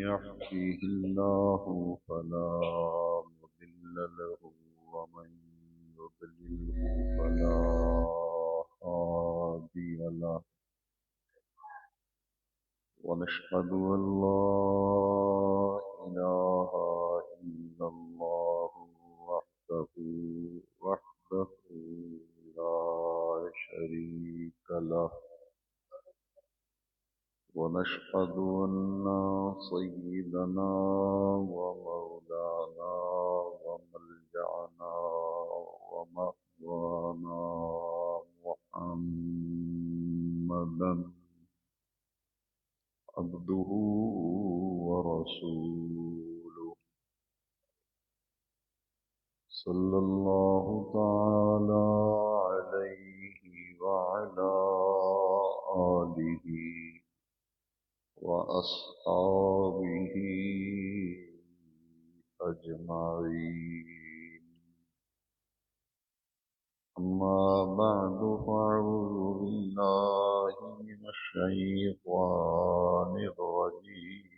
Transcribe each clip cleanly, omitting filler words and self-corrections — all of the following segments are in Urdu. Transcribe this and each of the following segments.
يهده الله فلا مضل له ومن يضلله فلا هادي له ونشهد أن لا إله إلا الله وحده وحده لا شريك له ونشهد أن سيدنا ومولانا وملجأنا ومأوانا محمدا عبده ورسوله صلى الله تعالى عليه وعلى آله وأصحابه أجمعين أما بعد فأعوذ بالله من الشيطان الرجيم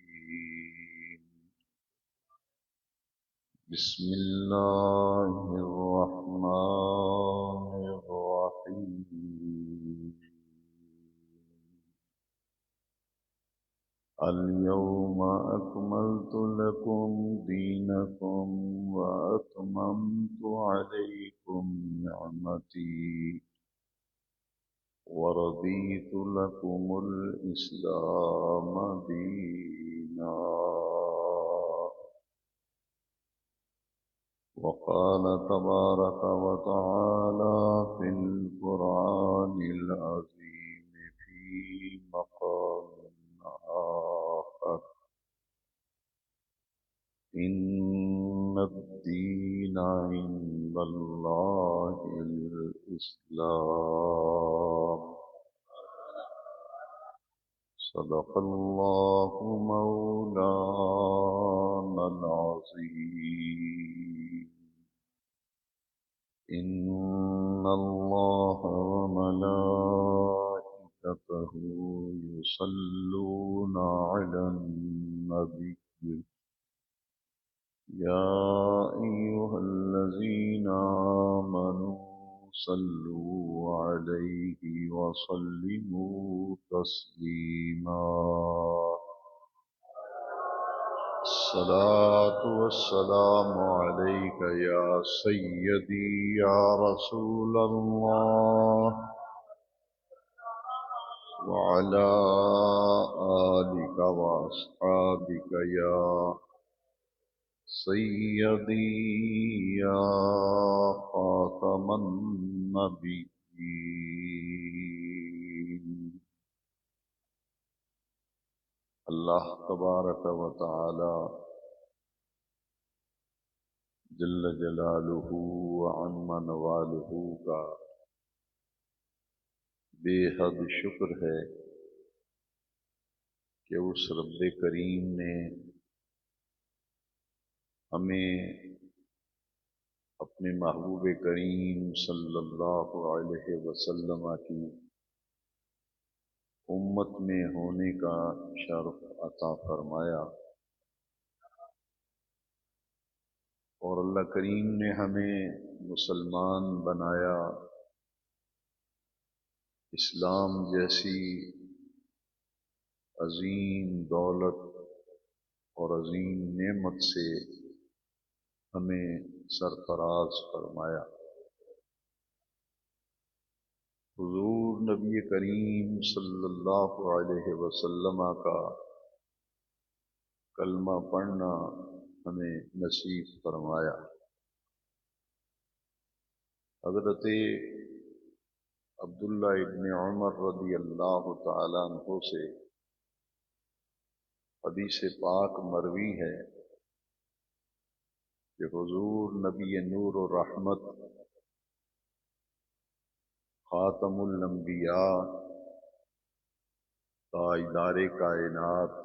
بسم الله الرحمن الرحيم اليوم أكملت لكم دينكم وأتممت عليكم نعمتي ورضيت لكم الإسلام دينا وقال تبارك وتعالى في القرآن العظيم في مقام آخر إن الدين عند الله الإسلام صدق الله مولانا العظيم إن الله وملائكته يصلون على النبي يا أيها الذين آمنوا صلوا عليه وسلموا تسليما الصلاة والسلام عليك يا سيدي يا رسول الله وعلى آلك وأصحابك يا سيدي يا خاتم النبيين اللہ تبارک و تعالی جل جلالہ وعم نوالہ کا بے حد شکر ہے کہ اس رب کریم نے ہمیں اپنے محبوب کریم صلی اللہ علیہ وسلم کی امت میں ہونے کا شرف عطا فرمایا اور اللہ کریم نے ہمیں مسلمان بنایا اسلام جیسی عظیم دولت اور عظیم نعمت سے ہمیں سرفراز فرمایا حضور نبی کریم صلی اللہ علیہ وسلم کا کلمہ پڑھنا ہمیں نصیب فرمایا حضرت عبداللہ ابن عمر رضی اللہ تعالیٰ عنہ سے حدیث پاک مروی ہے کہ حضور نبی نور و رحمت خاتم الانبیاء تاجدار کائنات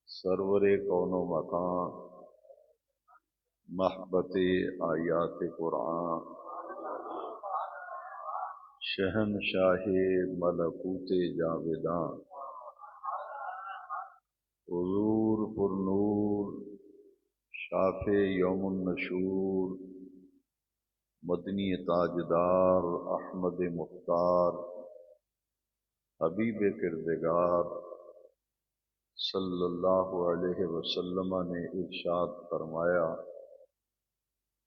سرور کون و مکان محبت آیات قرآن شہنشاہ ملکوت جاویداں حضور پر نور شاف یوم النشور مدنی تاجدار احمد مختار حبیب کردگار صلی اللہ علیہ وسلم نے ارشاد فرمایا،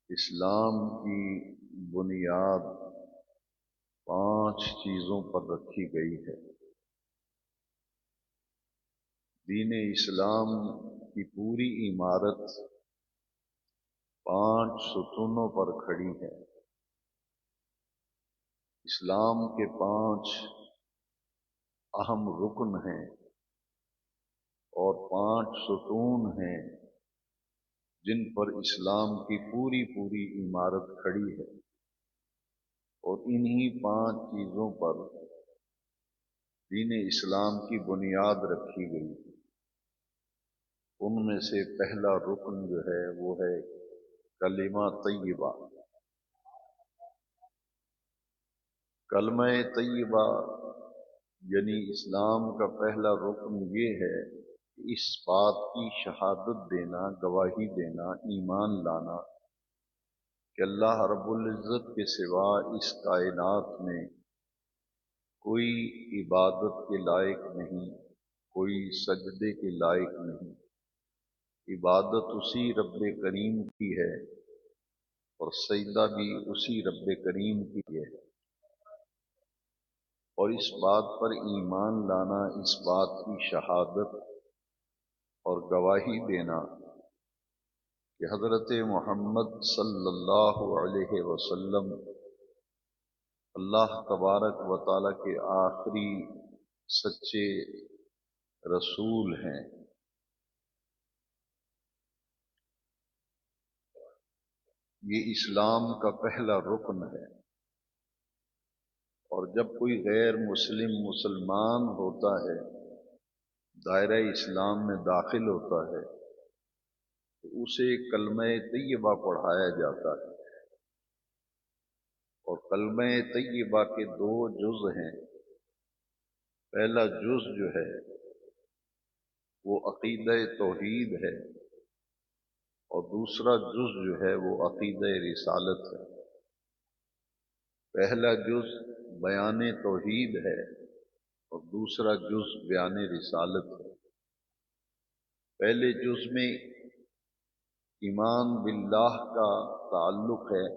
اسلام کی بنیاد 5 چیزوں پر رکھی گئی ہے۔ دین اسلام کی پوری عمارت 5 ستونوں پر کھڑی ہے۔ اسلام کے 5 اہم رکن ہیں اور 5 ستون ہیں جن پر اسلام کی پوری عمارت کھڑی ہے، اور انہی 5 چیزوں پر دین اسلام کی بنیاد رکھی گئی ہے۔ ان میں سے پہلا رکن جو ہے وہ ہے کلمہ طیبہ۔ کلمہ طیبہ یعنی اسلام کا پہلا رکن یہ ہے کہ اس بات کی شہادت دینا، گواہی دینا، ایمان لانا کہ اللہ رب العزت کے سوا اس کائنات میں کوئی عبادت کے لائق نہیں، کوئی سجدے کے لائق نہیں۔ عبادت اسی رب کریم کی ہے اور سجدہ بھی اسی رب کریم کی ہے، اور اس بات پر ایمان لانا، اس بات کی شہادت اور گواہی دینا کہ حضرت محمد صلی اللہ علیہ وسلم اللہ تبارک و تعالی کے آخری سچے رسول ہیں۔ یہ اسلام کا پہلا رکن ہے، اور جب کوئی غیر مسلمان ہوتا ہے، دائرہ اسلام میں داخل ہوتا ہے، تو اسے کلمہ طیبہ پڑھایا جاتا ہے، اور کلمہ طیبہ کے 2 جز ہیں۔ پہلا جز جو ہے وہ عقیدہ توحید ہے، اور دوسرا جز جو ہے وہ عقیدہ رسالت ہے۔ پہلا جز بیان توحید ہے اور دوسرا جز بیان رسالت ہے۔ پہلے جز میں ایمان باللہ کا تعلق ہے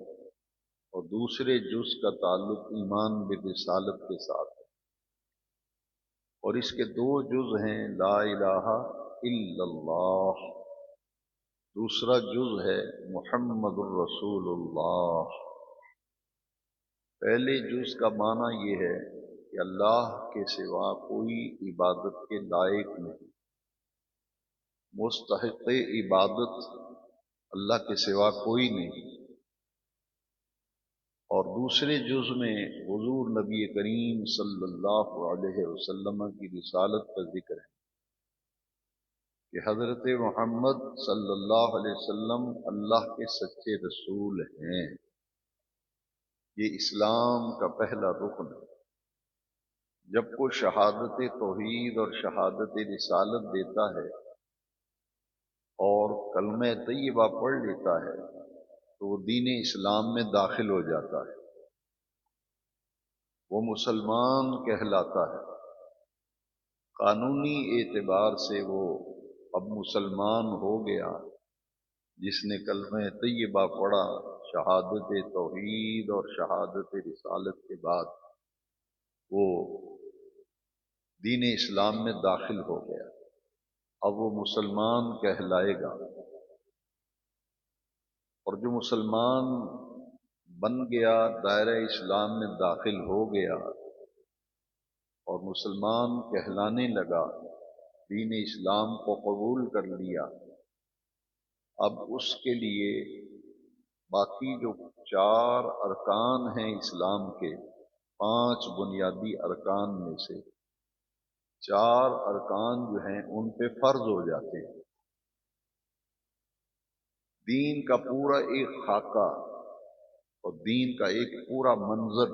اور دوسرے جز کا تعلق ایمان بالرسالت کے ساتھ ہے، اور اس کے 2 جز ہیں لا الہ الا اللہ، دوسرا جز ہے محمد الرسول اللہ۔ پہلے جز کا معنی یہ ہے کہ اللہ کے سوا کوئی عبادت کے لائق نہیں، مستحق عبادت اللہ کے سوا کوئی نہیں۔ اور دوسرے جز میں حضور نبی کریم صلی اللہ علیہ وسلم کی رسالت کا ذکر ہے کہ حضرت محمد صلی اللہ علیہ وسلم اللہ کے سچے رسول ہیں۔ یہ اسلام کا پہلا رکن ہے۔ جب کوئی شہادت توحید اور شہادت رسالت دیتا ہے اور کلمہ طیبہ پڑھ لیتا ہے تو وہ دین اسلام میں داخل ہو جاتا ہے، وہ مسلمان کہلاتا ہے۔ قانونی اعتبار سے وہ اب مسلمان ہو گیا، جس نے کلمہ طیبہ پڑھا شہادت توحید اور شہادت رسالت کے بعد، وہ دین اسلام میں داخل ہو گیا، اب وہ مسلمان کہلائے گا۔ اور جو مسلمان بن گیا، دائرہ اسلام میں داخل ہو گیا اور مسلمان کہلانے لگا، دین اسلام کو قبول کر لیا، اب اس کے لیے باقی جو 4 ارکان ہیں اسلام کے، 5 بنیادی ارکان میں سے 4 ارکان جو ہیں ان پہ فرض ہو جاتے ہیں۔ دین کا پورا ایک خاکہ اور دین کا ایک پورا منظر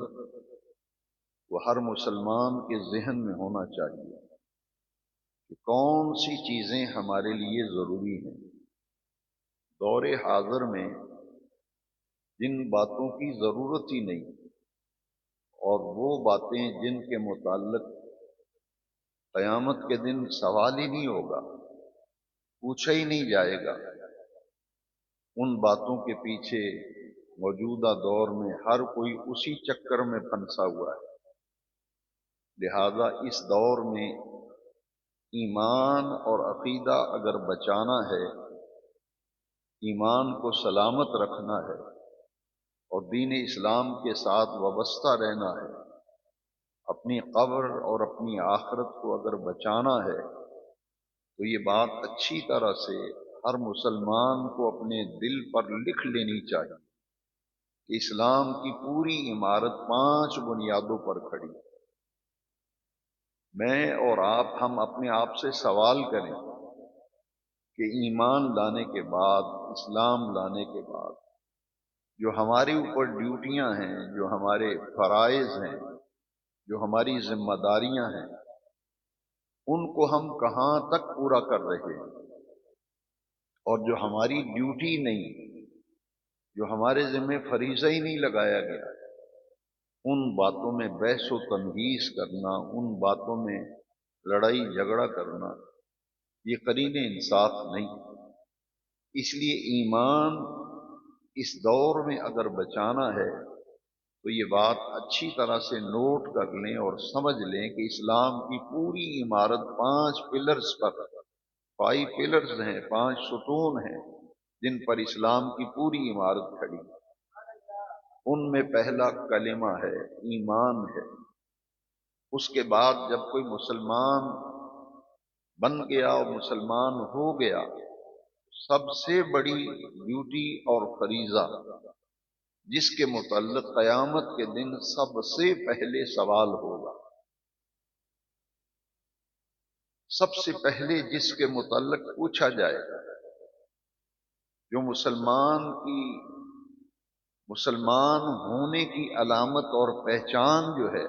وہ ہر مسلمان کے ذہن میں ہونا چاہیے کہ کون سی چیزیں ہمارے لیے ضروری ہیں۔ دور حاضر میں جن باتوں کی ضرورت ہی نہیں، اور وہ باتیں جن کے متعلق قیامت کے دن سوال ہی نہیں ہوگا، پوچھا ہی نہیں جائے گا، ان باتوں کے پیچھے موجودہ دور میں ہر کوئی اسی چکر میں پھنسا ہوا ہے۔ لہذا اس دور میں ایمان اور عقیدہ اگر بچانا ہے، ایمان کو سلامت رکھنا ہے اور دین اسلام کے ساتھ وابستہ رہنا ہے، اپنی قبر اور اپنی آخرت کو اگر بچانا ہے، تو یہ بات اچھی طرح سے ہر مسلمان کو اپنے دل پر لکھ لینی چاہیے کہ اسلام کی پوری عمارت 5 بنیادوں پر کھڑی ہے۔ میں اور آپ ہم اپنے آپ سے سوال کریں کہ ایمان لانے کے بعد، اسلام لانے کے بعد جو ہمارے اوپر ڈیوٹیاں ہیں، جو ہمارے فرائض ہیں، جو ہماری ذمہ داریاں ہیں، ان کو ہم کہاں تک پورا کر رہے ہیں، اور جو ہماری ڈیوٹی نہیں، جو ہمارے ذمہ فریضہ ہی نہیں لگایا گیا، ان باتوں میں بحث و تمہیز کرنا، ان باتوں میں لڑائی جھگڑا کرنا، یہ قرین انصاف نہیں۔ اس لیے ایمان اس دور میں اگر بچانا ہے تو یہ بات اچھی طرح سے نوٹ کر لیں اور سمجھ لیں کہ اسلام کی پوری عمارت 5 پلرز پر، 5 پلرز ہیں، 5 ستون ہیں جن پر اسلام کی پوری عمارت کھڑی ہے۔ ان میں پہلا کلمہ ہے، ایمان ہے۔ اس کے بعد جب کوئی مسلمان بن گیا اور مسلمان ہو گیا، سب سے بڑی ڈیوٹی اور فریضہ جس کے متعلق قیامت کے دن سب سے پہلے سوال ہوگا، سب سے پہلے جس کے متعلق پوچھا جائے گا، جو مسلمان ہونے کی علامت اور پہچان جو ہے،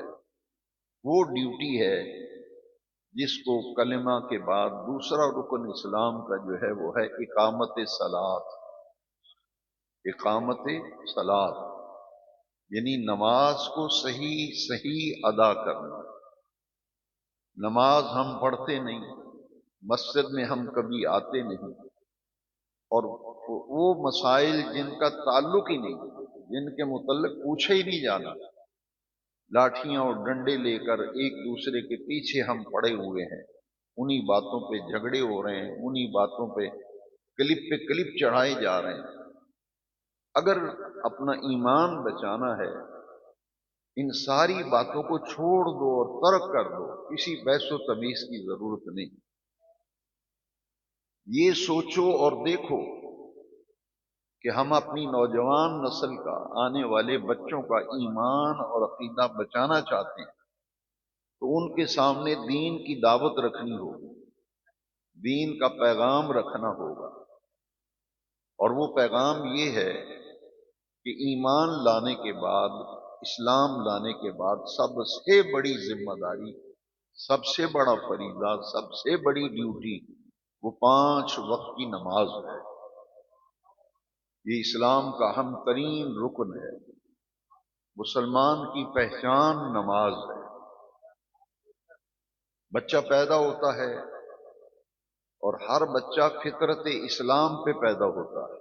وہ ڈیوٹی ہے جس کو کلمہ کے بعد دوسرا رکن اسلام کا جو ہے وہ ہے اقامت صلاۃ۔ اقامت صلاۃ یعنی نماز کو صحیح ادا کرنا۔ نماز ہم پڑھتے نہیں، مسجد میں ہم کبھی آتے نہیں، اور وہ مسائل جن کا تعلق ہی نہیں، جن کے متعلق پوچھے ہی نہیں جانا، لاٹھیاں اور ڈنڈے لے کر ایک دوسرے کے پیچھے ہم پڑے ہوئے ہیں، انہی باتوں پہ جھگڑے ہو رہے ہیں، انہی باتوں پہ کلپ چڑھائے جا رہے ہیں۔ اگر اپنا ایمان بچانا ہے، ان ساری باتوں کو چھوڑ دو اور ترک کر دو، کسی بحث و تمیز کی ضرورت نہیں۔ یہ سوچو اور دیکھو کہ ہم اپنی نوجوان نسل کا، آنے والے بچوں کا ایمان اور عقیدہ بچانا چاہتے ہیں، تو ان کے سامنے دین کی دعوت رکھنی ہوگی، دین کا پیغام رکھنا ہوگا، اور وہ پیغام یہ ہے کہ ایمان لانے کے بعد، اسلام لانے کے بعد سب سے بڑی ذمہ داری، سب سے بڑا فریضہ، سب سے بڑی ڈیوٹی وہ 5 وقت کی نماز ہے۔ یہ اسلام کا اہم ترین رکن ہے، مسلمان کی پہچان نماز ہے۔ بچہ پیدا ہوتا ہے اور ہر بچہ فطرت اسلام پہ پیدا ہوتا ہے۔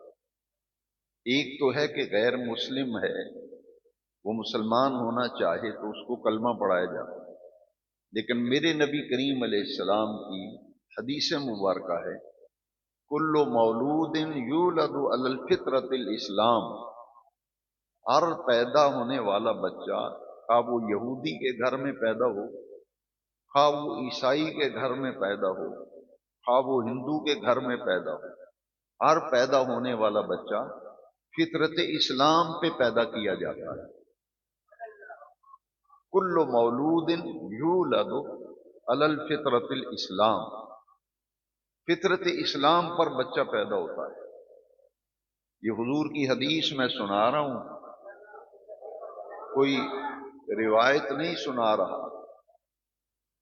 ایک تو ہے کہ غیر مسلم ہے، وہ مسلمان ہونا چاہے تو اس کو کلمہ پڑھایا جاتا ہے، لیکن میرے نبی کریم علیہ السلام کی حدیث مبارکہ ہے، کل مولود یولد علی الفطرۃ الاسلام، ہر پیدا ہونے والا بچہ، خواہ وہ یہودی کے گھر میں پیدا ہو، خواہ وہ عیسائی کے گھر میں پیدا ہو، خواہ وہ ہندو کے گھر میں پیدا ہو، ہر پیدا ہونے والا بچہ فطرت اسلام پہ پیدا کیا جاتا ہے۔ کل مولود یولد علی الفطرۃ الاسلام، فطرت اسلام پر بچہ پیدا ہوتا ہے۔ یہ حضور کی حدیث میں سنا رہا ہوں، کوئی روایت نہیں سنا رہا،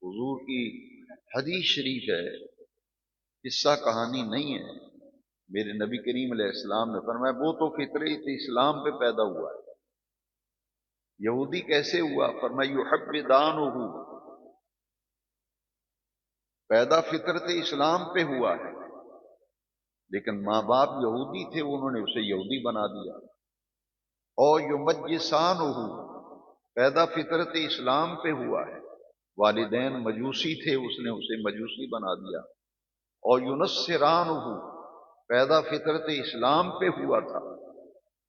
حضور کی حدیث شریف ہے، قصہ کہانی نہیں ہے۔ میرے نبی کریم علیہ السلام نے فرمایا وہ تو فطرت اسلام پہ پیدا ہوا ہے۔ یہودی کیسے ہوا؟ فرمایا یحبدانہ، پیدا فطرت اسلام پہ ہوا ہے، لیکن ماں باپ یہودی تھے، انہوں نے اسے یہودی بنا دیا۔ اور یمجسانہ، پیدا فطرت اسلام پہ ہوا ہے، والدین مجوسی تھے، اس نے اسے مجوسی بنا دیا۔ اور ینصرانہ، پیدا فطرت اسلام پہ ہوا تھا،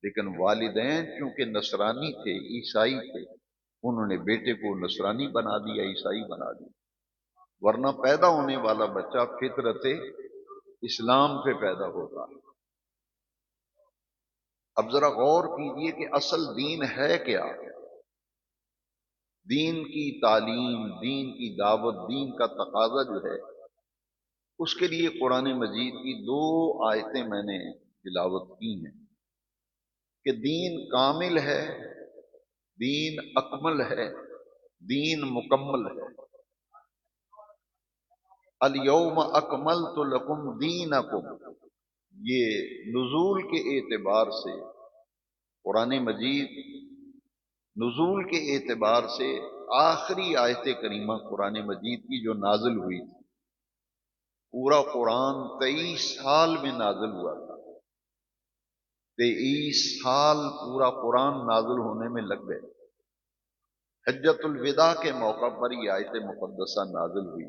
لیکن والدین چونکہ نصرانی تھے، عیسائی تھے، انہوں نے بیٹے کو نصرانی بنا دیا، عیسائی بنا دیا۔ ورنہ پیدا ہونے والا بچہ فطرت اسلام پہ پیدا ہوتا ہے۔ اب ذرا غور کیجئے کہ اصل دین ہے کیا؟ دین کی تعلیم، دین کی دعوت، دین کا تقاضا جو ہے، اس کے لیے قرآن مجید کی 2 آیتیں میں نے تلاوت کی ہیں کہ دین کامل ہے، دین اکمل ہے، دین مکمل ہے۔ الیوم اکملت لکم دینکم، یہ نزول کے اعتبار سے قرآن مجید، نزول کے اعتبار سے آخری آیت کریمہ قرآن مجید کی جو نازل ہوئی تھی۔ پورا قرآن 23 سال میں نازل ہوا تھا، 23 سال پورا قرآن نازل ہونے میں لگ گئے۔ حجۃ الوداع کے موقع پر یہ آیت مقدسہ نازل ہوئی۔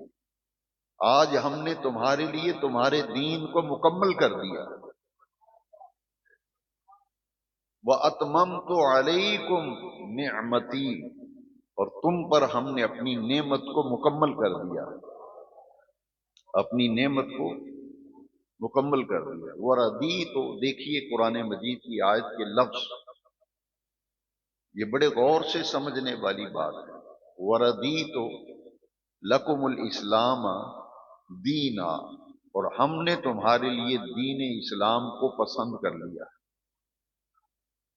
آج ہم نے تمہارے لیے تمہارے دین کو مکمل کر دیا۔ وَأَتْمَمْتُ عَلَيْكُمْ نِعْمَتِي، اور تم پر ہم نے اپنی نعمت کو مکمل کر دیا، اپنی نعمت کو مکمل کر دیا۔ وَرَضِيتُ، دیکھیے قرآن مجید کی آیت کے لفظ، یہ بڑے غور سے سمجھنے والی بات ہے۔ وَرَضِيتُ لَكُمُ الْإِسْلَامَ دِينًا، اور ہم نے تمہارے لیے دین اسلام کو پسند کر لیا،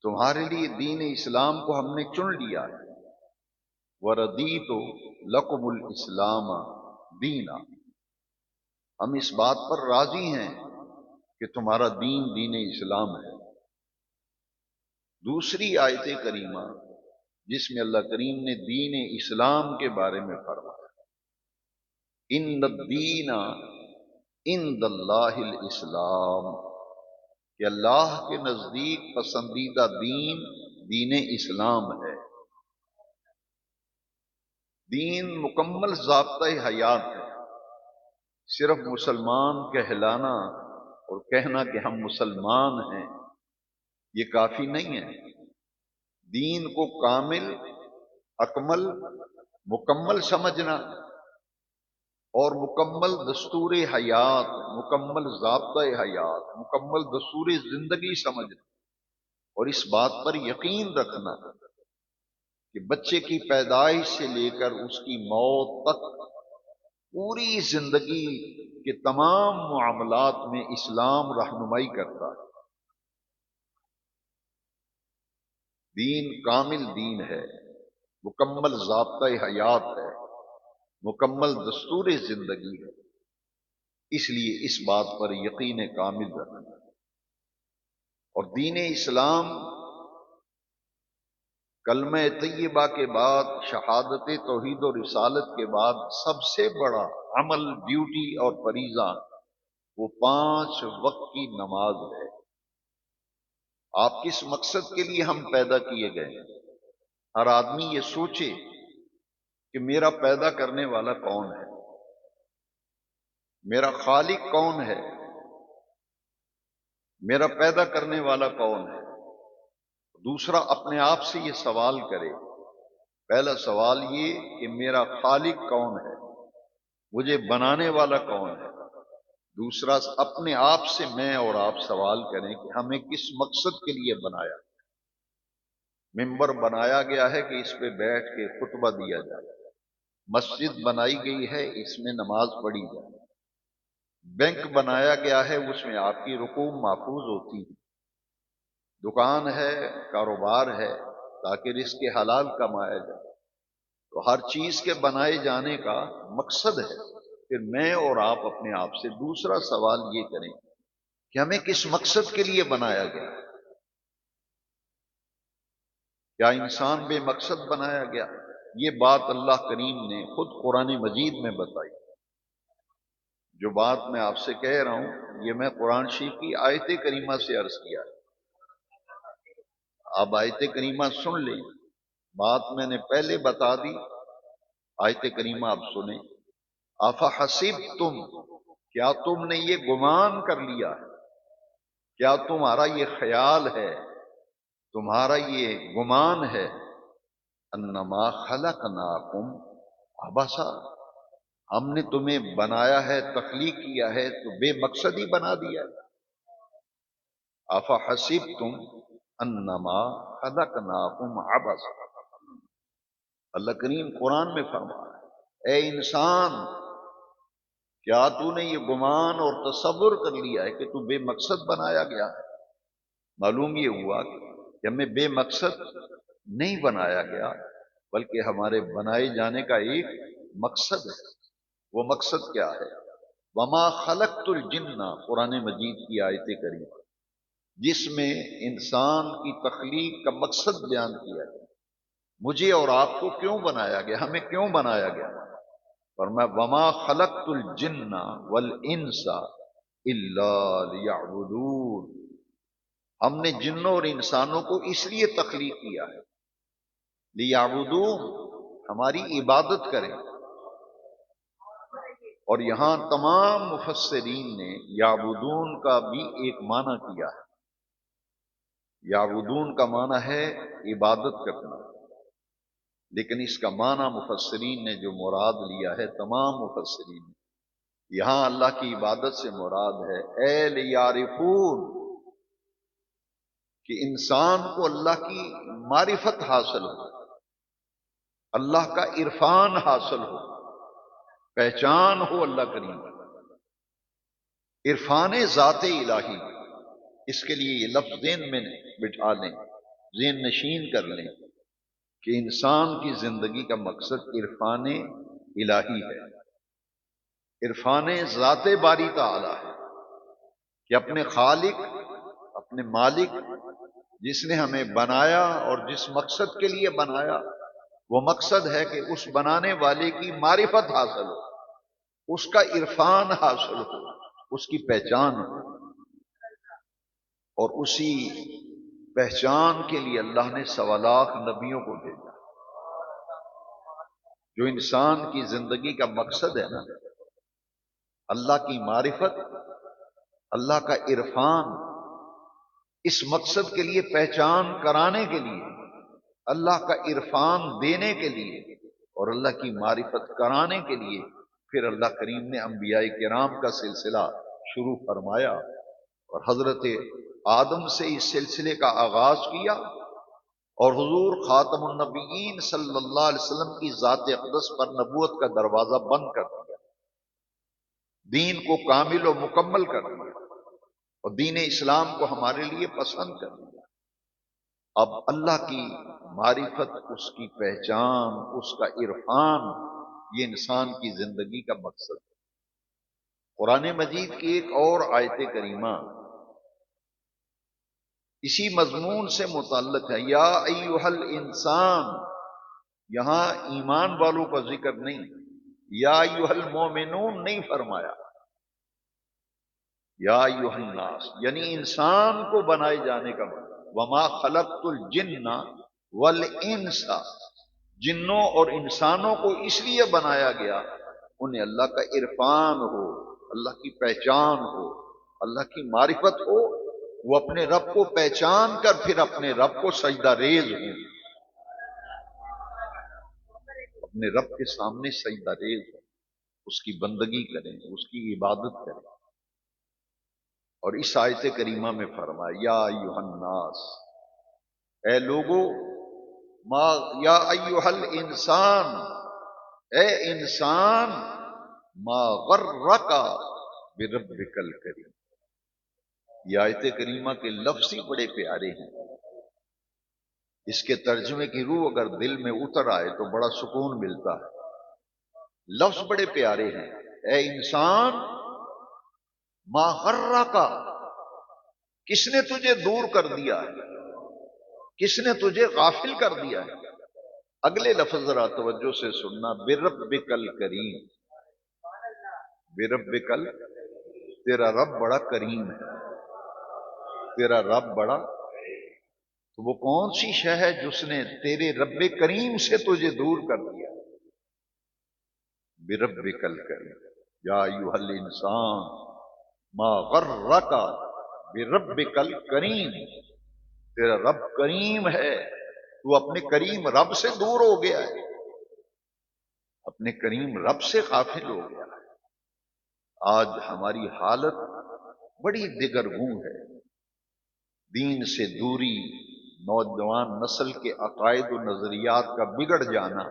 تمہارے لیے دین اسلام کو ہم نے چن لیا ہے۔ وَرَضِيتُ لَكُمُ الْإِسْلَامَ دِينًا، ہم اس بات پر راضی ہیں کہ تمہارا دین دین اسلام ہے۔ دوسری آیت کریمہ جس میں اللہ کریم نے دین اسلام کے بارے میں فرمایا، ان الدین عند اللہ الاسلام، کہ اللہ کے نزدیک پسندیدہ دین دین اسلام ہے۔ دین مکمل ضابطۂ حیات ہے۔ صرف مسلمان کہلانا اور کہنا کہ ہم مسلمان ہیں یہ کافی نہیں ہے۔ دین کو کامل، اکمل، مکمل سمجھنا اور مکمل دستور حیات، مکمل ضابطۂ حیات، مکمل دستور زندگی سمجھنا، اور اس بات پر یقین رکھنا کہ بچے کی پیدائش سے لے کر اس کی موت تک پوری زندگی کے تمام معاملات میں اسلام رہنمائی کرتا ہے۔ دین کامل دین ہے، مکمل ضابطۂ حیات ہے، مکمل دستور زندگی ہے، اس لیے اس بات پر یقین کامل رکھنا۔ اور دین اسلام کلمہ طیبہ کے بعد، شہادت توحید و رسالت کے بعد سب سے بڑا عمل، ڈیوٹی اور فریضہ وہ 5 وقت کی نماز ہے۔ آپ کس مقصد کے لیے ہم پیدا کیے گئے ہیں؟ ہر آدمی یہ سوچے کہ میرا پیدا کرنے والا کون ہے، میرا خالق کون ہے، میرا پیدا کرنے والا کون ہے۔ دوسرا اپنے آپ سے یہ سوال کرے، پہلا سوال یہ کہ میرا خالق کون ہے، مجھے بنانے والا کون ہے۔ دوسرا اپنے آپ سے میں اور آپ سوال کریں کہ ہمیں کس مقصد کے لیے بنایا۔ ممبر بنایا گیا ہے کہ اس پہ بیٹھ کے خطبہ دیا جائے، مسجد بنائی گئی ہے اس میں نماز پڑھی جائے، بینک بنایا گیا ہے اس میں آپ کی رقوم محفوظ ہوتی ہے، دکان ہے، کاروبار ہے تاکہ رزق حلال کمایا جائے۔ تو ہر چیز کے بنائے جانے کا مقصد ہے۔ پھر میں اور آپ اپنے آپ سے دوسرا سوال یہ کریں کہ ہمیں کس مقصد کے لیے بنایا گیا؟ کیا انسان بے مقصد بنایا گیا؟ یہ بات اللہ کریم نے خود قرآن مجید میں بتائی۔ جو بات میں آپ سے کہہ رہا ہوں یہ میں قرآن شریف کی آیت کریمہ سے عرض کیا ہے۔ اب آیت کریمہ سن لیں، بات میں نے پہلے بتا دی، آیت کریمہ آپ سنیں۔ افحسبتم، کیا تم نے یہ گمان کر لیا ہے، کیا تمہارا یہ خیال ہے، تمہارا یہ گمان ہے، انما خلقناکم عبثا، ہم نے تمہیں بنایا ہے، تخلیق کیا ہے تو بے مقصد ہی بنا دیا ہے۔ افحسبتم انما خلقناکم عبثا، اللہ کریم قرآن میں فرما رہا ہے، اے انسان کیا تو نے یہ گمان اور تصور کر لیا ہے کہ تو بے مقصد بنایا گیا ہے؟ معلوم یہ ہوا کہ ہمیں بے مقصد نہیں بنایا گیا، بلکہ ہمارے بنائے جانے کا ایک مقصد ہے۔ وہ مقصد کیا ہے؟ وما خلقت الجن، قرآن مجید کی آیت کریمہ جس میں انسان کی تخلیق کا مقصد بیان کیا ہے۔ مجھے اور آپ کو کیوں بنایا گیا، ہمیں کیوں بنایا گیا؟ فرمایا وما خلقت الجن والانس الا لیعبدون، ہم نے جنوں اور انسانوں کو اس لیے تخلیق کیا ہے، لیعبدون، ہماری عبادت کریں۔ اور یہاں تمام مفسرین نے یعبدون کا بھی ایک معنی کیا ہے۔ یعبدون کا معنی ہے عبادت کرنا، لیکن اس کا معنی مفسرین نے جو مراد لیا ہے، تمام مفسرین نے، یہاں اللہ کی عبادت سے مراد ہے اے لیعرفون، کہ انسان کو اللہ کی معرفت حاصل ہو، اللہ کا عرفان حاصل ہو، پہچان ہو اللہ کریم، عرفان ذات الہی۔ اس کے لیے یہ لفظ ذہن میں بٹھا لیں، ذہن نشین کر لیں کہ انسان کی زندگی کا مقصد عرفان الہی ہے، عرفان ذات باری تعالی ہے، کہ اپنے خالق، اپنے مالک جس نے ہمیں بنایا اور جس مقصد کے لیے بنایا، وہ مقصد ہے کہ اس بنانے والے کی معرفت حاصل ہو، اس کا عرفان حاصل ہو، اس کی پہچان ہو۔ اور اسی پہچان کے لیے اللہ نے 1.25 نبیوں کو بھیجا۔ جو انسان کی زندگی کا مقصد ہے نا، اللہ کی معرفت، اللہ کا عرفان، اس مقصد کے لیے پہچان کرانے کے لیے، اللہ کا عرفان دینے کے لیے اور اللہ کی معرفت کرانے کے لیے پھر اللہ کریم نے انبیاء کرام کا سلسلہ شروع فرمایا، اور حضرت آدم سے اس سلسلے کا آغاز کیا، اور حضور خاتم النبیین صلی اللہ علیہ وسلم کی ذات اقدس پر نبوت کا دروازہ بند کر دیا، دین کو کامل و مکمل کر دیا، اور دین اسلام کو ہمارے لیے پسند کر دیا۔ اب اللہ کی معرفت، اس کی پہچان، اس کا عرفان، یہ انسان کی زندگی کا مقصد ہے۔ قرآن مجید کی ایک اور آیت کریمہ اسی مضمون سے متعلق ہے، یا ایھا الانسان، یہاں ایمان والوں کا ذکر نہیں، یا ایھا المومنون نہیں فرمایا، یا ایھا الناس، یعنی انسان کو بنائے جانے کا مطلب وما خلقت الجن والانس، جنوں اور انسانوں کو اس لیے بنایا گیا انہیں اللہ کا عرفان ہو، اللہ کی پہچان ہو، اللہ کی معرفت ہو، وہ اپنے رب کو پہچان کر پھر اپنے رب کو سجدہ ریز ہوں، اپنے رب کے سامنے سجدہ ریز ہوں، اس کی بندگی کریں، اس کی عبادت کریں۔ اور اس آیت کریمہ میں فرمایا یا ایھا الناس، اے لوگو، ما یا ایھا الانسان، اے انسان، ما غرک بربک الکریم۔ یہ آیت کریمہ کے لفظ ہی بڑے پیارے ہیں، اس کے ترجمے کی روح اگر دل میں اتر آئے تو بڑا سکون ملتا ہے۔ لفظ بڑے پیارے ہیں، اے انسان ما غرک، کس نے تجھے دور کر دیا ہے، کس نے تجھے غافل کر دیا ہے؟ اگلے لفظ ذرا توجہ سے سننا، بربک الکریم، بربک ال، تیرا رب بڑا کریم ہے، تیرا رب بڑا، تو وہ کون سی شے ہے جس نے تیرے رب کریم سے تجھے دور کر دیا؟ بربک الکریم، یا ایھا الانسان ما غرک بربک الکریم، تیرا رب کریم ہے، تو اپنے کریم رب سے دور ہو گیا ہے، اپنے کریم رب سے غافل ہو گیا ہے۔ آج ہماری حالت بڑی دگرگوں ہے، دین سے دوری، نوجوان نسل کے عقائد و نظریات کا بگڑ جانا،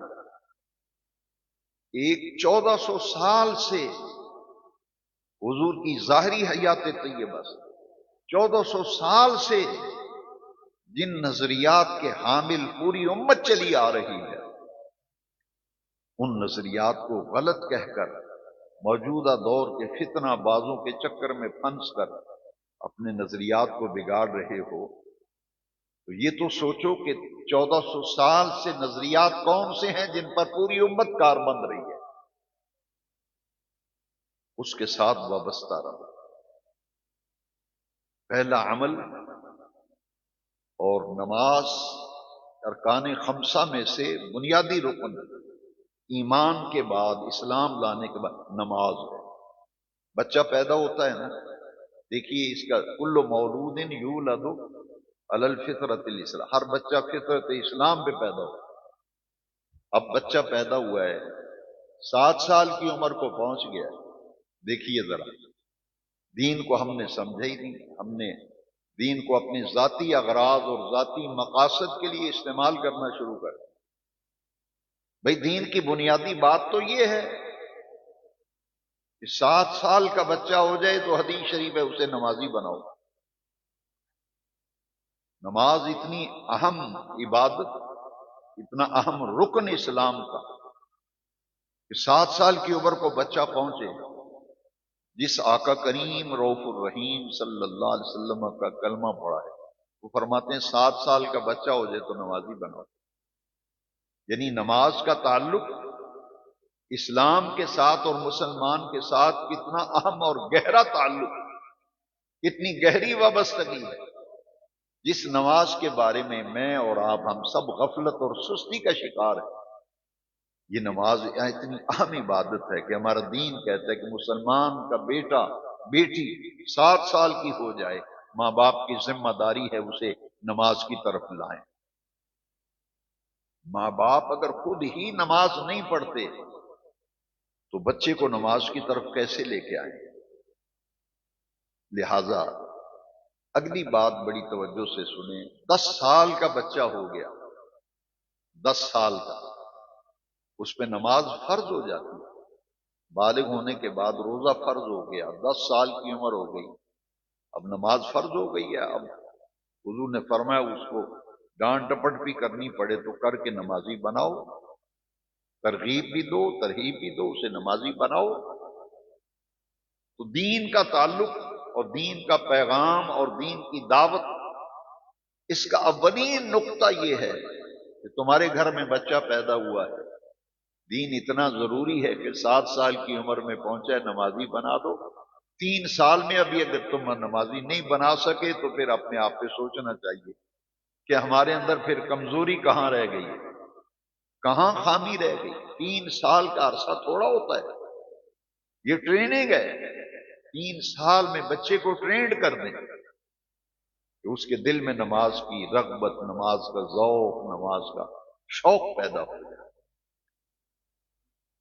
ایک 1400 سال سے حضور کی ظاہری حیات طیبہ سے 1400 سال سے جن نظریات کے حامل پوری امت چلی آ رہی ہے، ان نظریات کو غلط کہہ کر موجودہ دور کے فتنہ بازوں کے چکر میں پھنس کر اپنے نظریات کو بگاڑ رہے ہو، تو یہ تو سوچو کہ 1400 سال سے نظریات کون سے ہیں جن پر پوری امت کار بند رہی ہے، اس کے ساتھ وابستہ رہو۔ پہلا عمل اور نماز ارکان خمسہ میں سے بنیادی رکن، ایمان کے بعد، اسلام لانے کے بعد نماز ہے۔ بچہ پیدا ہوتا ہے نا، دیکھیے اس کا کل مولود یولد علی الفطرۃ الاسلام، ہر بچہ فطرت اسلام پہ پیدا ہوا۔ اب بچہ پیدا ہوا ہے، 7 سال کی عمر کو پہنچ گیا ہے، دیکھیے ذرا، دین کو ہم نے سمجھا ہی نہیں، ہم نے دین کو اپنے ذاتی اغراض اور ذاتی مقاصد کے لیے استعمال کرنا شروع کر دیا۔ بھئی دین کی بنیادی بات تو یہ ہے کہ 7 سال کا بچہ ہو جائے تو حدیث شریف ہے اسے نمازی بناؤ۔ نماز اتنی اہم عبادت، اتنا اہم رکن اسلام کا کہ 7 سال کی عمر کو بچہ پہنچے، جس آقا کریم رؤوف الرحیم صلی اللہ علیہ وسلم کا کلمہ پڑھا ہے، وہ فرماتے ہیں 7 سال کا بچہ ہو جائے تو نمازی بناؤ۔ یعنی نماز کا تعلق اسلام کے ساتھ اور مسلمان کے ساتھ کتنا اہم اور گہرا تعلق، کتنی گہری وابستگی ہے، جس نماز کے بارے میں اور آپ ہم سب غفلت اور سستی کا شکار ہیں۔ یہ نماز اتنی اہم عبادت ہے کہ ہمارا دین کہتا ہے کہ مسلمان کا بیٹا بیٹی 7 سال کی ہو جائے، ماں باپ کی ذمہ داری ہے اسے نماز کی طرف لائیں۔ ماں باپ اگر خود ہی نماز نہیں پڑھتے تو بچے کو نماز کی طرف کیسے لے کے آئیں؟ لہذا اگلی بات بڑی توجہ سے سنیں، 10 سال کا بچہ ہو گیا، 10 سال کا، اس پہ نماز فرض ہو جاتی ہے۔ بالغ ہونے کے بعد روزہ فرض ہو گیا، 10 سال کی عمر ہو گئی، اب نماز فرض ہو گئی ہے۔ اب حضور نے فرمایا اس کو ڈانٹ ڈپٹ بھی کرنی پڑے تو کر کے نمازی بناؤ، ترغیب بھی دو ترہیب بھی دو، اسے نمازی بناؤ۔ تو دین کا تعلق اور دین کا پیغام اور دین کی دعوت، اس کا اولین نقطہ یہ ہے کہ تمہارے گھر میں بچہ پیدا ہوا ہے، دین اتنا ضروری ہے کہ 7 سال کی عمر میں پہنچا ہے، نمازی بنا دو۔ 3 سال میں ابھی اگر تم نمازی نہیں بنا سکے تو پھر اپنے آپ پہ سوچنا چاہیے کہ ہمارے اندر پھر کمزوری کہاں رہ گئی ہے، کہاں خامی رہ گئی۔ 3 سال کا عرصہ تھوڑا ہوتا ہے، یہ ٹریننگ ہے۔ 3 سال میں بچے کو ٹرینڈ کر دیں کہ اس کے دل میں نماز کی رغبت، نماز کا ذوق، نماز کا شوق پیدا ہو جائے۔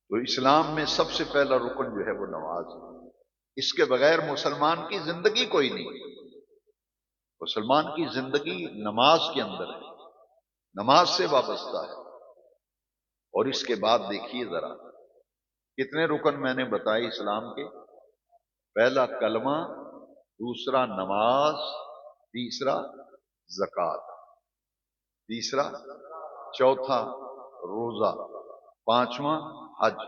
تو اسلام میں سب سے پہلا رکن جو ہے وہ نماز ہے، اس کے بغیر مسلمان کی زندگی کوئی نہیں۔ مسلمان کی زندگی نماز کے اندر ہے، نماز سے وابستہ ہے۔ اور اس کے بعد دیکھیے ذرا کتنے رکن میں نے بتائے اسلام کے، پہلا کلمہ، دوسرا نماز، تیسرا زکوٰۃ، تیسرا، چوتھا روزہ، پانچواں حج۔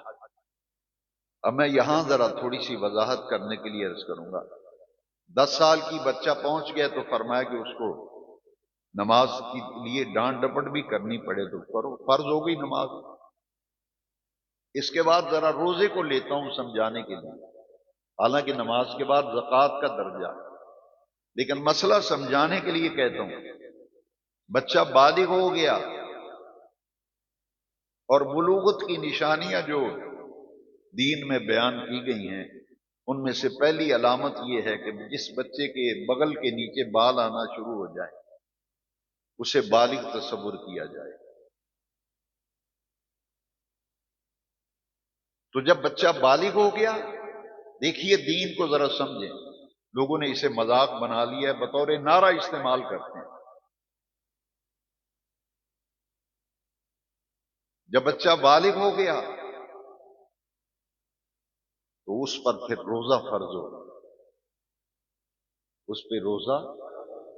اب میں یہاں ذرا تھوڑی سی وضاحت کرنے کے لیے عرض کروں گا. 10 سال کی بچہ پہنچ گیا تو فرمایا کہ اس کو نماز کے لیے ڈانٹ ڈپٹ بھی کرنی پڑے تو فرض ہو گئی نماز. اس کے بعد ذرا روزے کو لیتا ہوں سمجھانے کے لیے، حالانکہ نماز کے بعد زکوٰۃ کا درجہ، لیکن مسئلہ سمجھانے کے لیے کہتا ہوں. بچہ بالغ ہو گیا اور بلوغت کی نشانیاں جو دین میں بیان کی گئی ہیں ان میں سے پہلی علامت یہ ہے کہ جس بچے کے بغل کے نیچے بال آنا شروع ہو جائے اسے بالغ تصور کیا جائے. تو جب بچہ بالغ ہو گیا، دیکھیے دین کو ذرا سمجھیں. لوگوں نے اسے مذاق بنا لیا ہے، بطور نعرہ استعمال کرتے ہیں. جب بچہ بالغ ہو گیا تو اس پر پھر روزہ فرض ہوگا. اس پہ روزہ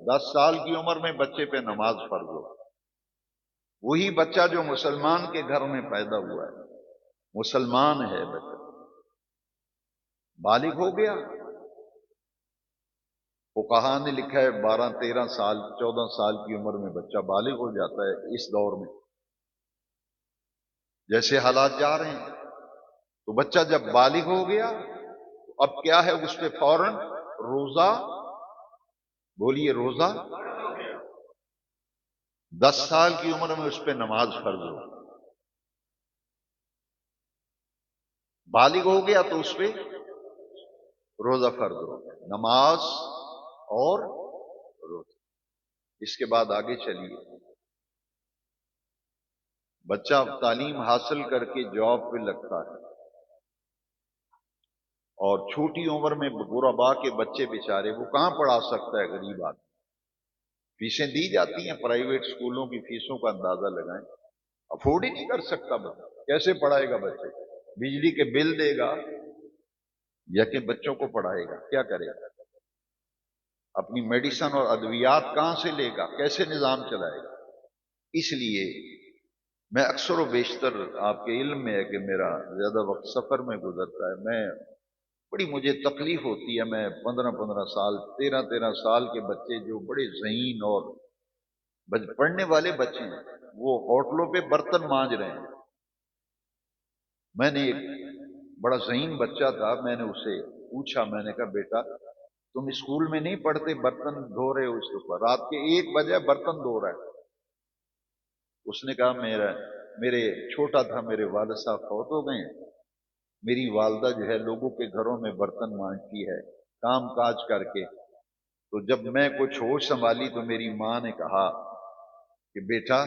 10 سال کی عمر میں بچے پہ نماز فرض ہوگا. وہی بچہ جو مسلمان کے گھر میں پیدا ہوا ہے، مسلمان ہے، بچہ بالغ ہو گیا. فقہا نے لکھا ہے 12 13 سال 14 سال کی عمر میں بچہ بالغ ہو جاتا ہے. اس دور میں جیسے حالات جا رہے ہیں تو بچہ جب بالغ ہو گیا تو اب کیا ہے، اس پہ فوراً روزہ، بولیے روزہ. 10 سال کی عمر میں اس پہ نماز فرض ہو. بالغ ہو گیا تو اس پہ روزہ فرض ہو گیا، نماز اور روزہ. اس کے بعد آگے چلیے. بچہ تعلیم حاصل کر کے جاب پہ لگتا ہے اور چھوٹی عمر میں غربا کے بچے بیچارے وہ کہاں پڑھا سکتا ہے، غریب آدمی. فیسیں دی جاتی ہیں، پرائیویٹ اسکولوں کی فیسوں کا اندازہ لگائیں. افورڈ ہی نہیں کر سکتا بچہ، کیسے پڑھائے گا بچے؟ بجلی کے بل دے گا یا کہ بچوں کو پڑھائے گا؟ کیا کرے گا؟ اپنی میڈیسن اور ادویات کہاں سے لے گا؟ کیسے نظام چلائے گا؟ اس لیے میں اکثر و بیشتر، آپ کے علم میں ہے کہ میرا زیادہ وقت سفر میں گزرتا ہے، میں بڑی مجھے تکلیف ہوتی ہے. میں 15 سال 13 سال کے بچے جو بڑے ذہین اور پڑھنے والے بچے ہیں وہ ہوٹلوں پہ برتن مانج رہے ہیں. میں نے ایک بڑا ذہین بچہ تھا، میں نے اسے پوچھا، میں نے کہا بیٹا تم اسکول میں نہیں پڑھتے، برتن دھو رہے ہو اس کے اوپر، رات کے 1 بجے برتن دھو رہا ہے. اس نے کہا میرے چھوٹا تھا، میرے والد صاحب فوت ہو گئے ہیں، میری والدہ جو ہے لوگوں کے گھروں میں برتن مانجتی ہے کام کاج کر کے. تو جب میں کچھ ہوش سنبھالی تو میری ماں نے کہا کہ بیٹا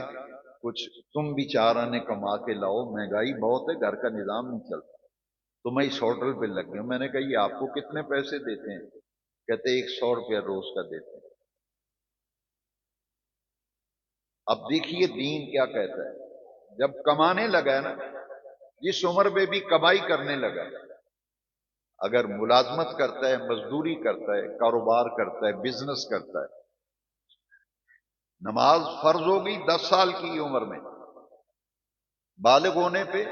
کچھ تم بھی 4 آنے کما کے لاؤ، مہنگائی بہت ہے، گھر کا نظام نہیں چلتا. تو میں اس ہوٹل پہ لگ گیا. میں نے کہا یہ آپ کو کتنے پیسے دیتے ہیں؟ کہتے 100 روپیہ روز کا دیتے ہیں. اب دیکھیے دین کیا کہتا ہے. جب کمانے لگا ہے نا، جس عمر پہ بھی کمائی کرنے لگا ہے، اگر ملازمت کرتا ہے، مزدوری کرتا ہے، کاروبار کرتا ہے، بزنس کرتا ہے، نماز فرض ہو گئی 10 سال کی عمر میں، بالغ ہونے پہ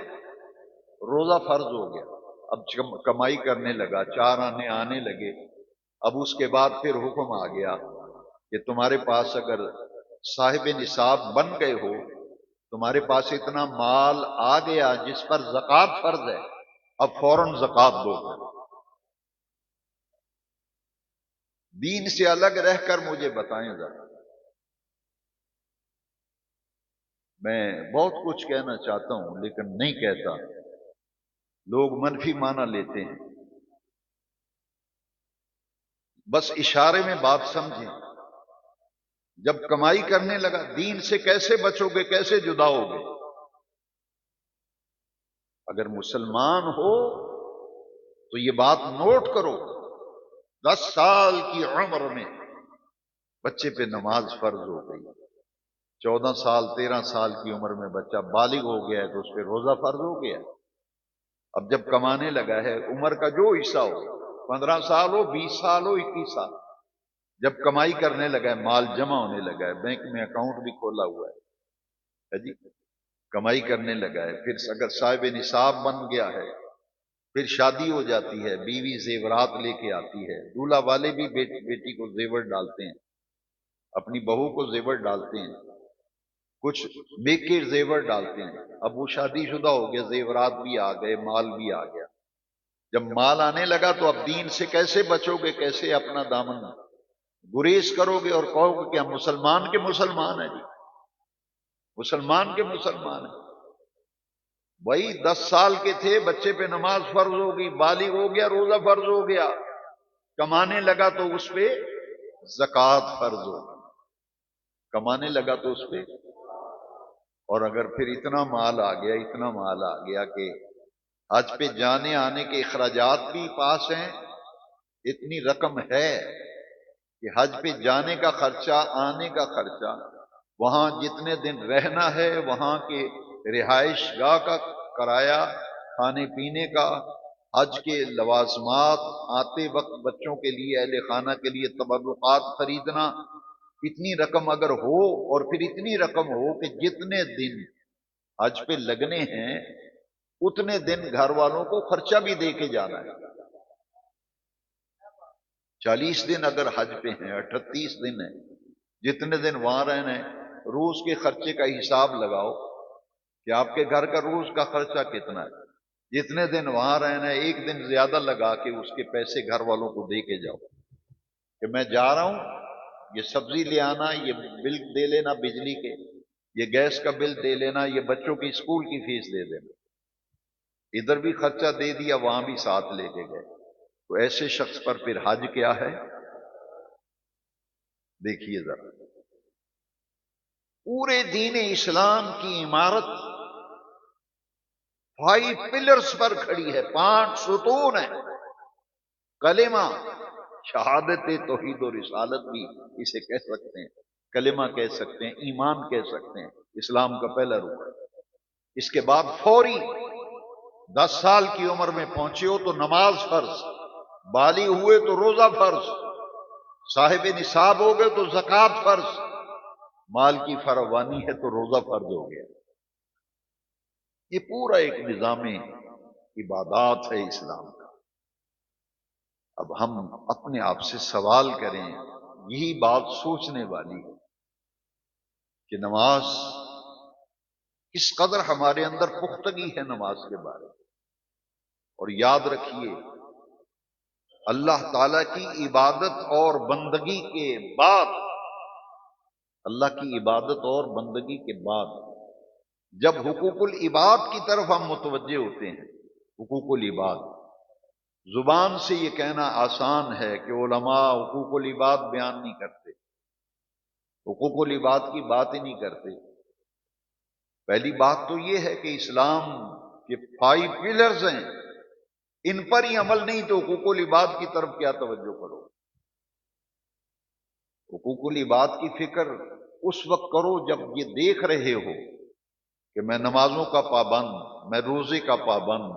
روزہ فرض ہو گیا. اب کمائی کرنے لگا، 4 آنے آنے لگے. اب اس کے بعد پھر حکم آ گیا کہ تمہارے پاس اگر صاحب نصاب بن گئے ہو، تمہارے پاس اتنا مال آ گیا جس پر زکوٰۃ فرض ہے، اب فوراً زکوٰۃ دو. دین سے الگ رہ کر مجھے بتائیں ذرا. میں بہت کچھ کہنا چاہتا ہوں لیکن نہیں کہتا، لوگ منفی معنی لیتے ہیں. بس اشارے میں بات سمجھیں. جب کمائی کرنے لگا، دین سے کیسے بچو گے، کیسے جدا ہوگے؟ اگر مسلمان ہو تو یہ بات نوٹ کرو، 10 سال کی عمر میں بچے پہ نماز فرض ہو گئی. 14 سال 13 سال کی عمر میں بچہ بالغ ہو گیا ہے تو اس پہ روزہ فرض ہو گیا. اب جب کمانے لگا ہے، عمر کا جو حصہ ہو، 15 سال ہو، 20 سال ہو، 21 سال، جب کمائی کرنے لگا ہے، مال جمع ہونے لگا ہے، بینک میں اکاؤنٹ بھی کھولا ہوا ہے جی، کمائی کرنے لگا ہے، پھر اگر صاحب نصاب بن گیا ہے پھر شادی ہو جاتی ہے، بیوی زیورات لے کے آتی ہے، دولہا والے بھی بیٹی کو زیور ڈالتے ہیں، اپنی بہو کو زیور ڈالتے ہیں، کچھ میکے زیور ڈالتے ہیں۔ اب وہ شادی شدہ ہو گیا، زیورات بھی آ گئے، مال بھی آ گیا۔ جب مال آنے لگا تو اب دین سے کیسے بچو گے، کیسے اپنا دامن گریز کرو گے اور کہو گے کہ ہم مسلمان کے مسلمان ہیں؟ جی مسلمان کے مسلمان ہیں۔ وہی 10 سال کے تھے، بچے پہ نماز فرض ہو گئی، بالغ ہو گیا، روزہ فرض ہو گیا، کمانے لگا تو اس پہ زکوٰۃ فرض ہو گئی، کمانے لگا تو اس پہ۔ اور اگر پھر اتنا مال آ گیا، اتنا مال آ گیا کہ حج پہ جانے آنے کے اخراجات بھی پاس ہیں، اتنی رقم ہے کہ حج پہ جانے کا خرچہ، آنے کا خرچہ، وہاں جتنے دن رہنا ہے وہاں کے رہائش گاہ کا کرایہ، کھانے پینے کا، حج کے لوازمات، آتے وقت بچوں کے لیے، اہل خانہ کے لیے تبرعات خریدنا، اتنی رقم اگر ہو، اور پھر اتنی رقم ہو کہ جتنے دن حج پہ لگنے ہیں اتنے دن گھر والوں کو خرچہ بھی دے کے جانا ہے۔ 40 دن اگر حج پہ ہیں، 38 دن ہیں، جتنے دن وہاں رہنا ہے، روز کے خرچے کا حساب لگاؤ کہ آپ کے گھر کا روز کا خرچہ کتنا ہے۔ جتنے دن وہاں رہنا ہے، ایک دن زیادہ لگا کے اس کے پیسے گھر والوں کو دے کے جاؤ کہ میں جا رہا ہوں، یہ سبزی لے آنا، یہ بل دے لینا بجلی کے، یہ گیس کا بل دے لینا، یہ بچوں کی اسکول کی فیس دے دینا۔ ادھر بھی خرچہ دے دیا، وہاں بھی ساتھ لے کے گئے۔ تو ایسے شخص پر پھر حج کیا ہے؟ دیکھیے ذرا، پورے دین اسلام کی عمارت 5 پلرز پر کھڑی ہے، 5 ستون ہیں۔ کلمہ، شہادت توحید و رسالت بھی اسے کہہ سکتے ہیں، کلمہ کہہ سکتے ہیں، ایمان کہہ سکتے ہیں، اسلام کا پہلا رکن۔ اس کے بعد فوری 10 سال کی عمر میں پہنچے ہو تو نماز فرض، بالغ ہوئے تو روزہ فرض، صاحب نصاب ہو گئے تو زکوٰۃ فرض، مال کی فراوانی ہے تو روزہ فرض ہو گیا۔ یہ پورا ایک نظام عبادات ہے اسلام کا۔ اب ہم اپنے آپ سے سوال کریں، یہی بات سوچنے والی ہے کہ نماز کس قدر ہمارے اندر پختگی ہے نماز کے بارے میں۔ اور یاد رکھیے، اللہ تعالی کی عبادت اور بندگی کے بعد، اللہ کی عبادت اور بندگی کے بعد جب حقوق العباد کی طرف ہم متوجہ ہوتے ہیں، حقوق العباد، زبان سے یہ کہنا آسان ہے کہ علماء حقوق العباد بیان نہیں کرتے، حقوق العباد کی بات ہی نہیں کرتے۔ پہلی بات تو یہ ہے کہ اسلام کے 5 پلرز ہیں، ان پر ہی عمل نہیں تو حقوق العباد کی طرف کیا توجہ کرو؟ حقوق العباد کی فکر اس وقت کرو جب یہ دیکھ رہے ہو کہ میں نمازوں کا پابند، میں روزے کا پابند،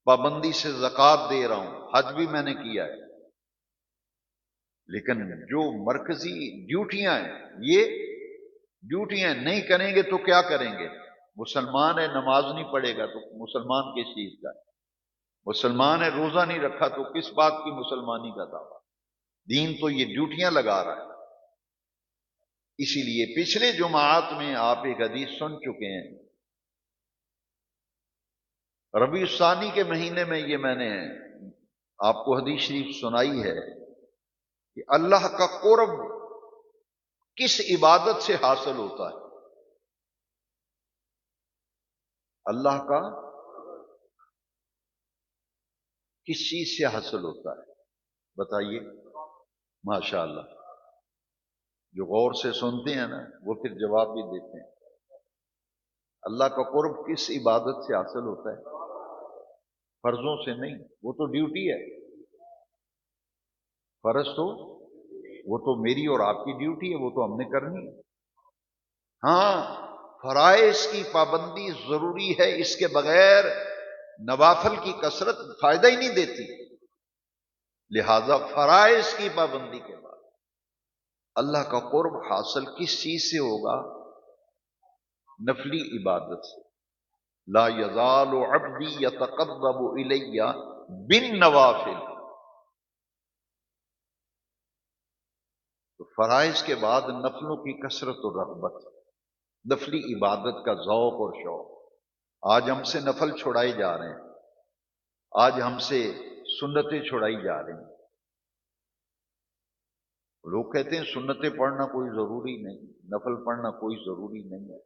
پابندی سے زکوٰۃ دے رہا ہوں، حج بھی میں نے کیا ہے، لیکن جو مرکزی ڈیوٹیاں ہیں، یہ ڈیوٹیاں نہیں کریں گے تو کیا کریں گے؟ مسلمان ہے، نماز نہیں پڑھے گا تو مسلمان کس چیز کا ہے؟ مسلمان ہے، روزہ نہیں رکھا تو کس بات کی مسلمانی کا دعویٰ؟ دین تو یہ ڈیوٹیاں لگا رہا ہے۔ اسی لیے پچھلے جمعات میں آپ ایک حدیث سن چکے ہیں، ربیع الثانی کے مہینے میں یہ میں نے آپ کو حدیث شریف سنائی ہے کہ اللہ کا قرب کس عبادت سے حاصل ہوتا ہے؟ اللہ کا کس چیز سے حاصل ہوتا ہے؟ بتائیے۔ ماشاء اللہ، جو غور سے سنتے ہیں نا وہ پھر جواب بھی دیتے ہیں۔ اللہ کا قرب کس عبادت سے حاصل ہوتا ہے؟ فرضوں سے نہیں، وہ تو ڈیوٹی ہے۔ فرض تو وہ تو میری اور آپ کی ڈیوٹی ہے، وہ تو ہم نے کرنی ہے۔ ہاں، فرائض کی پابندی ضروری ہے، اس کے بغیر نوافل کی کثرت فائدہ ہی نہیں دیتی۔ لہذا فرائض کی پابندی کے بعد اللہ کا قرب حاصل کس چیز سے ہوگا؟ نفلی عبادت سے۔ لا یزال عبدی یتقرب الی بالنوافل. تو فرائض کے بعد نفلوں کی کثرت و رغبت، نفلی عبادت کا ذوق اور شوق. آج ہم سے نفل چھڑائی جا رہے ہیں، آج ہم سے سنتیں چھڑائی جا رہی ہیں. لوگ کہتے ہیں سنتیں پڑھنا کوئی ضروری نہیں، نفل پڑھنا کوئی ضروری نہیں ہے.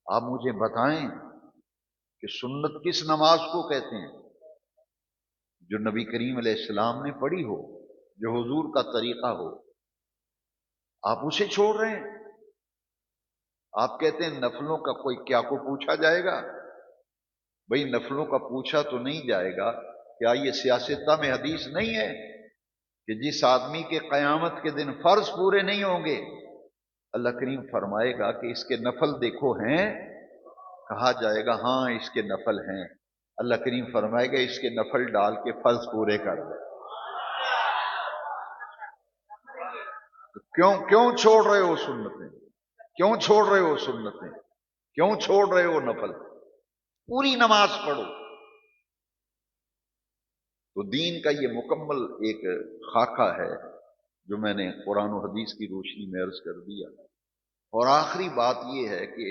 آپ مجھے بتائیں کہ سنت کس نماز کو کہتے ہیں؟ جو نبی کریم علیہ السلام نے پڑھی ہو، جو حضور کا طریقہ ہو. آپ اسے چھوڑ رہے ہیں. آپ کہتے ہیں نفلوں کا کوئی کیا کو پوچھا جائے گا؟ بھئی نفلوں کا پوچھا تو نہیں جائے گا. کیا یہ سیاستہ میں حدیث نہیں ہے کہ جس آدمی کے قیامت کے دن فرض پورے نہیں ہوں گے، اللہ کریم فرمائے گا کہ اس کے نفل دیکھو ہیں؟ کہا جائے گا ہاں اس کے نفل ہیں. اللہ کریم فرمائے گا اس کے نفل ڈال کے فرض پورے کر دے. کیوں چھوڑ رہے ہو سنتیں؟ کیوں چھوڑ رہے ہو سنتیں؟ کیوں چھوڑ رہے ہو نفل؟ پوری نماز پڑھو. تو دین کا یہ مکمل ایک خاکہ ہے جو میں نے قرآن و حدیث کی روشنی میں عرض کر دیا. اور آخری بات یہ ہے کہ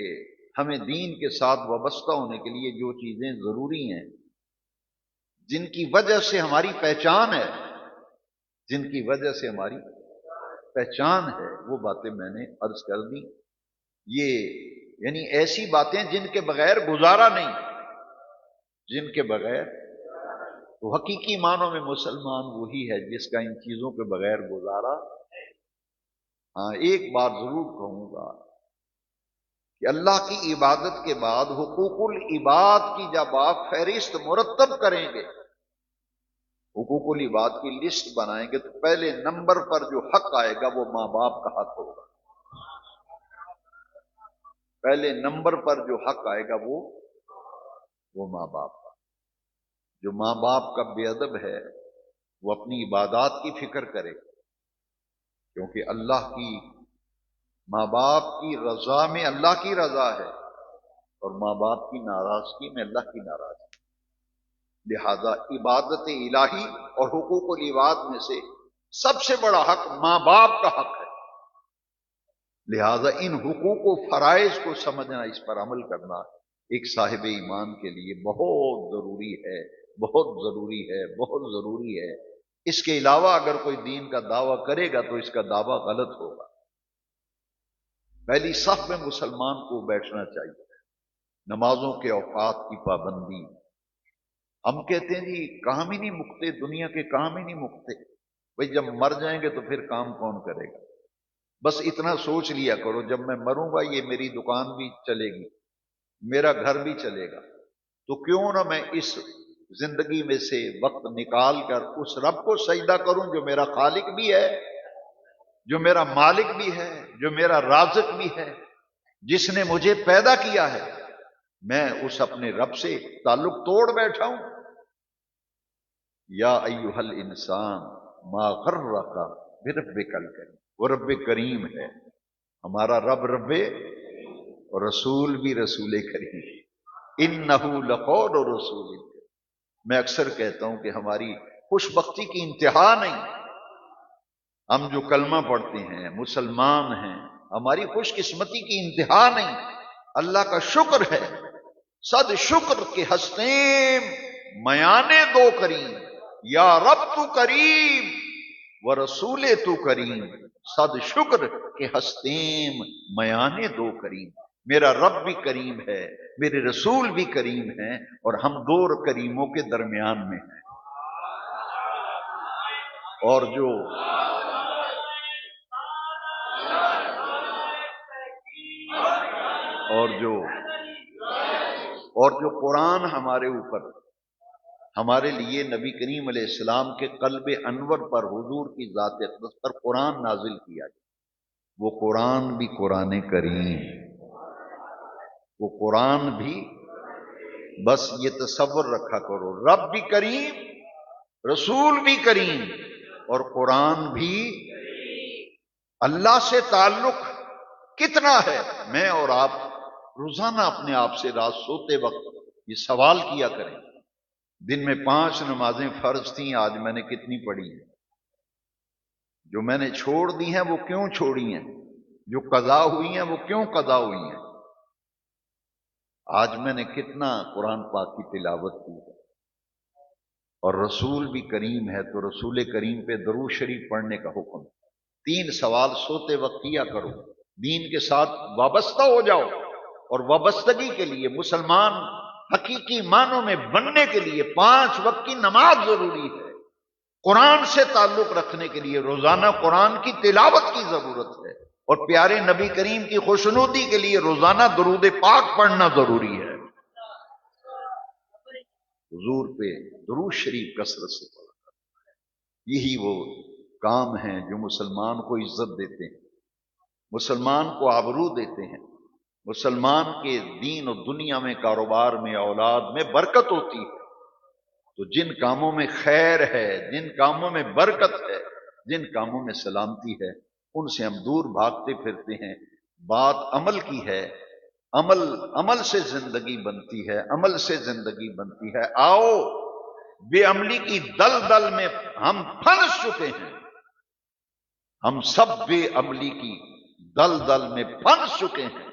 ہمیں دین کے ساتھ وابستہ ہونے کے لیے جو چیزیں ضروری ہیں، جن کی وجہ سے ہماری پہچان ہے، جن کی وجہ سے ہماری پہچان ہے، وہ باتیں میں نے عرض کر دی. یہ یعنی ایسی باتیں جن کے بغیر گزارا نہیں، جن کے بغیر. تو حقیقی معنوں میں مسلمان وہی ہے جس کا ان چیزوں کے بغیر گزارا. ہاں ایک بات ضرور کہوں گا کہ اللہ کی عبادت کے بعد حقوق العباد کی جب آپ فہرست مرتب کریں گے، حقوق العباد کی لسٹ بنائیں گے، تو پہلے نمبر پر جو حق آئے گا وہ ماں باپ کا حق ہوگا. پہلے نمبر پر جو حق آئے گا وہ ماں باپ کا. جو ماں باپ کا بے ادب ہے وہ اپنی عبادات کی فکر کرے، کیونکہ اللہ کی، ماں باپ کی رضا میں اللہ کی رضا ہے اور ماں باپ کی ناراضگی میں اللہ کی ناراضگی. لہذا عبادت الہی اور حقوق العباد میں سے سب سے بڑا حق ماں باپ کا حق ہے. لہذا ان حقوق و فرائض کو سمجھنا، اس پر عمل کرنا ایک صاحب ایمان کے لیے بہت ضروری ہے، بہت ضروری ہے، بہت ضروری ہے. اس کے علاوہ اگر کوئی دین کا دعویٰ کرے گا تو اس کا دعویٰ غلط ہوگا. پہلی صف میں مسلمان کو بیٹھنا چاہیے. نمازوں کے اوقات کی پابندی. ہم کہتے ہیں جی کام ہی نہیں مکتے، دنیا کے کام ہی نہیں مکتے. بھئی جب مر جائیں گے تو پھر کام کون کرے گا؟ بس اتنا سوچ لیا کرو جب میں مروں گا یہ میری دکان بھی چلے گی، میرا گھر بھی چلے گا، تو کیوں نہ میں اس زندگی میں سے وقت نکال کر اس رب کو سجدہ کروں جو میرا خالق بھی ہے، جو میرا مالک بھی ہے، جو میرا رازق بھی ہے، جس نے مجھے پیدا کیا ہے. میں اس اپنے رب سے تعلق توڑ بیٹھا ہوں. یا ایھا الانسان ما غرک بربک الکریم. وہ رب کریم ہے، ہمارا رب رب اور رسول بھی رسول کریم. انہ لقول رسول. میں اکثر کہتا ہوں کہ ہماری خوش بختی کی انتہا نہیں. ہم جو کلمہ پڑھتے ہیں، مسلمان ہیں، ہماری خوش قسمتی کی انتہا نہیں. اللہ کا شکر ہے، صد شکر کے ہستیم میانے دو کریم. یا رب تو کریم و رسول تو کریم. صد شکر کے ہستیم میانے دو کریم. میرا رب بھی کریم ہے، میرے رسول بھی کریم ہیں، اور ہم دو کریموں کے درمیان میں ہیں. اور جو قرآن ہمارے اوپر، ہمارے لیے نبی کریم علیہ السلام کے قلب انور پر، حضور کی ذات اقدس پر قرآن نازل کیا گیا، وہ قرآن بھی قرآن کریم. وہ قرآن بھی، بس یہ تصور رکھا کرو، رب بھی کریم، رسول بھی کریم، اور قرآن بھی. اللہ سے تعلق کتنا ہے میں اور آپ روزانہ اپنے آپ سے رات سوتے وقت یہ سوال کیا کریں، دن میں 5 نمازیں فرض تھیں، آج میں نے کتنی پڑھی ہیں؟ جو میں نے چھوڑ دی ہیں وہ کیوں چھوڑی ہیں؟ جو قضا ہوئی ہیں وہ کیوں قضا ہوئی ہیں؟ آج میں نے کتنا قرآن پاک کی تلاوت کی ہے؟ اور رسول بھی کریم ہے تو رسول کریم پہ درود شریف پڑھنے کا حکم۔ 3 سوال سوتے وقت کیا کرو، دین کے ساتھ وابستہ ہو جاؤ، اور وابستگی کے لیے مسلمان حقیقی معنوں میں بننے کے لیے 5 وقت کی نماز ضروری ہے، قرآن سے تعلق رکھنے کے لیے روزانہ قرآن کی تلاوت کی ضرورت ہے، اور پیارے نبی کریم کی خوشنودی کے لیے روزانہ درود پاک پڑھنا ضروری ہے۔ حضور پہ درود شریف کثرت سے پڑھا، یہی وہ کام ہیں جو مسلمان کو عزت دیتے ہیں، مسلمان کو آبرو دیتے ہیں، مسلمان کے دین و دنیا میں، کاروبار میں، اولاد میں برکت ہوتی ہے۔ تو جن کاموں میں خیر ہے، جن کاموں میں برکت ہے، جن کاموں میں سلامتی ہے، ان سے ہم دور بھاگتے پھرتے ہیں۔ بات عمل کی ہے، عمل سے زندگی بنتی ہے، عمل سے زندگی بنتی ہے۔ آؤ، بے عملی کی دلدل میں ہم پھنس چکے ہیں، ہم سب بے عملی کی دلدل میں پھنس چکے ہیں۔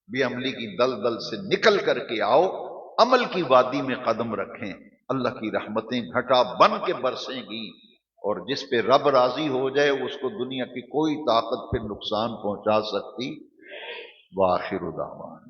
بے عملی کی دلدل سے نکل کر کے آؤ، عمل کی وادی میں قدم رکھیں، اللہ کی رحمتیں گھٹا بن کے برسیں گی، اور جس پہ رب راضی ہو جائے اس کو دنیا کی کوئی طاقت پھر نقصان پہنچا سکتی۔ وآخر دعوانا